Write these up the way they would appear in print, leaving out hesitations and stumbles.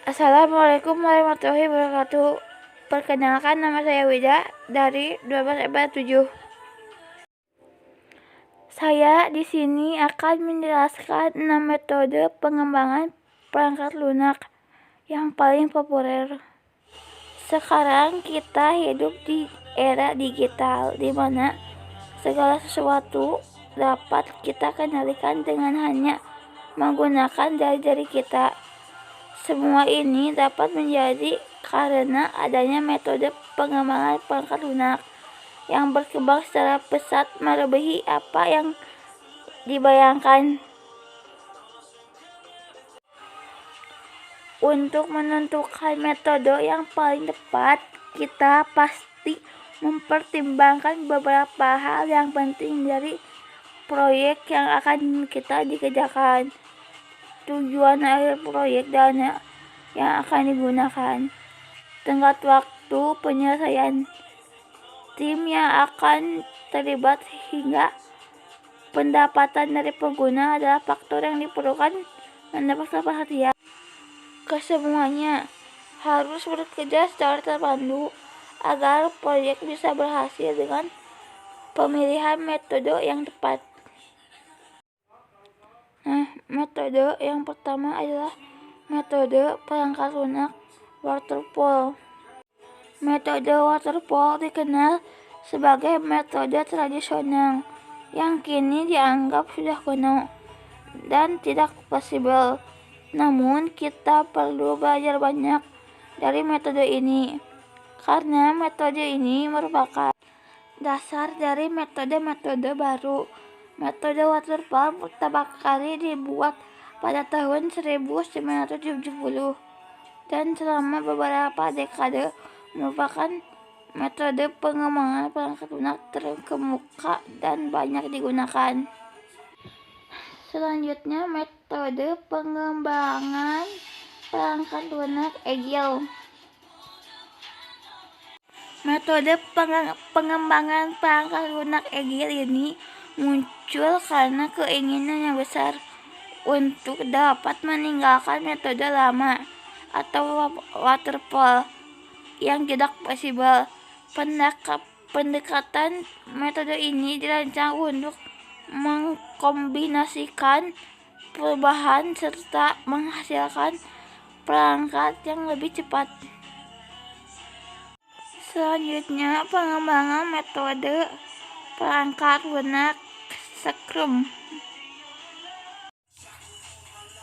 Assalamualaikum warahmatullahi wabarakatuh. Perkenalkan, nama saya Wida dari 12/7. Saya di sini akan menjelaskan 6 metode pengembangan perangkat lunak yang paling populer. Sekarang kita hidup di era digital di mana segala sesuatu dapat kita kendalikan dengan hanya menggunakan jari-jari kita. Semua ini dapat menjadi karena adanya metode pengembangan perangkat lunak yang berkembang secara pesat melebihi apa yang dibayangkan. Untuk menentukan metode yang paling tepat, kita pasti mempertimbangkan beberapa hal yang penting dari proyek yang akan kita dikerjakan. Tujuan akhir proyek, dana yang akan digunakan, tenggat waktu penyelesaian, tim yang akan terlibat, hingga pendapatan dari pengguna adalah faktor yang diperlukan mendapatkan perhatian. Kesemuanya harus bekerja secara terpadu agar proyek bisa berhasil dengan pemilihan metode yang tepat. Metode yang pertama adalah metode perangkat lunak waterfall. Metode waterfall dikenal sebagai metode tradisional yang kini dianggap sudah kuno dan tidak fleksibel. Namun, kita perlu belajar banyak dari metode ini, karena metode ini merupakan dasar dari metode-metode baru. Metode waterfall pertama kali dibuat pada tahun 1970 dan selama beberapa dekade merupakan metode pengembangan perangkat lunak terkemuka dan banyak digunakan. Selanjutnya, metode pengembangan perangkat lunak Agile. Metode pengembangan perangkat lunak Agile ini muncul karena keinginan yang besar untuk dapat meninggalkan metode lama atau waterfall yang tidak fleksibel. Pendekatan metode ini dirancang untuk mengkombinasikan perubahan serta menghasilkan perangkat yang lebih cepat. Selanjutnya, pengembangan metode perangkat lunak Scrum.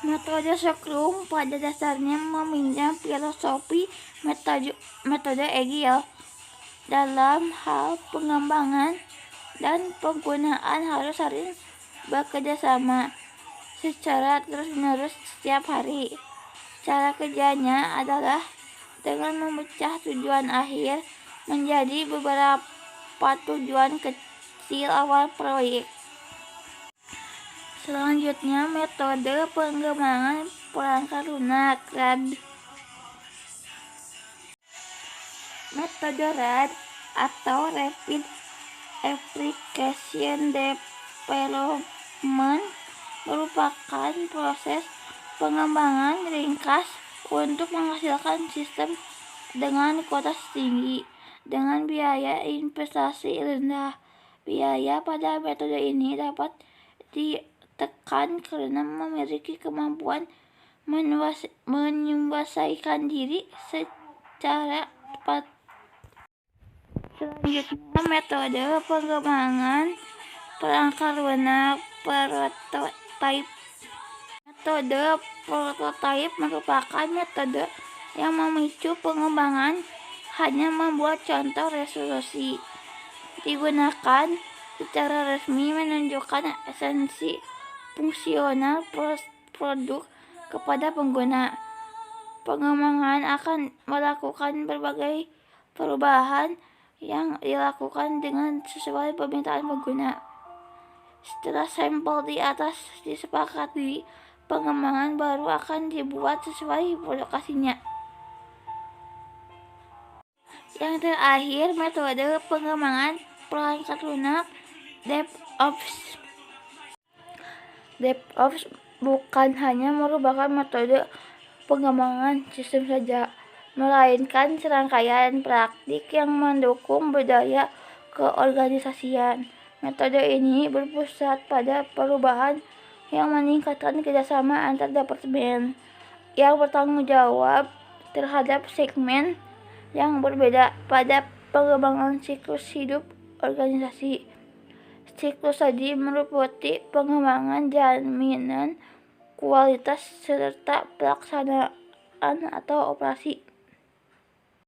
Metode Scrum pada dasarnya meminjam filosofi metode Agile. Dalam hal pengembangan dan penggunaan harus saling bekerja sama secara terus-menerus setiap hari. Cara kerjanya adalah dengan memecah tujuan akhir menjadi beberapa tujuan kecil awal proyek. Selanjutnya, metode pengembangan perangkat lunak RAD. Metode RAD atau Rapid Application Development merupakan proses pengembangan ringkas untuk menghasilkan sistem dengan kualitas tinggi dengan biaya investasi rendah. Biaya pada metode ini dapat ditekan karena memiliki kemampuan menyelesaikan diri secara tepat. Selanjutnya, metode pengembangan perangkat lunak prototype. Metode prototype merupakan metode yang memicu pengembangan hanya membuat contoh resolusi. Digunakan secara resmi menunjukkan esensi fungsional produk kepada pengguna. Pengembangan akan melakukan berbagai perubahan yang dilakukan dengan sesuai permintaan pengguna. Setelah sampel di atas disepakati, pengembangan baru akan dibuat sesuai lokasinya. Yang terakhir, metode pengembangan perangkat lunak DevOps. DevOps bukan hanya merupakan metode pengembangan sistem saja, melainkan serangkaian praktik yang mendukung budaya keorganisasian. Metode ini berpusat pada perubahan yang meningkatkan kerjasama antar departemen yang bertanggung jawab terhadap segmen yang berbeda pada pengembangan siklus hidup organisasi. Siklus tadi meliputi pengembangan, jaminan kualitas, serta pelaksanaan atau operasi.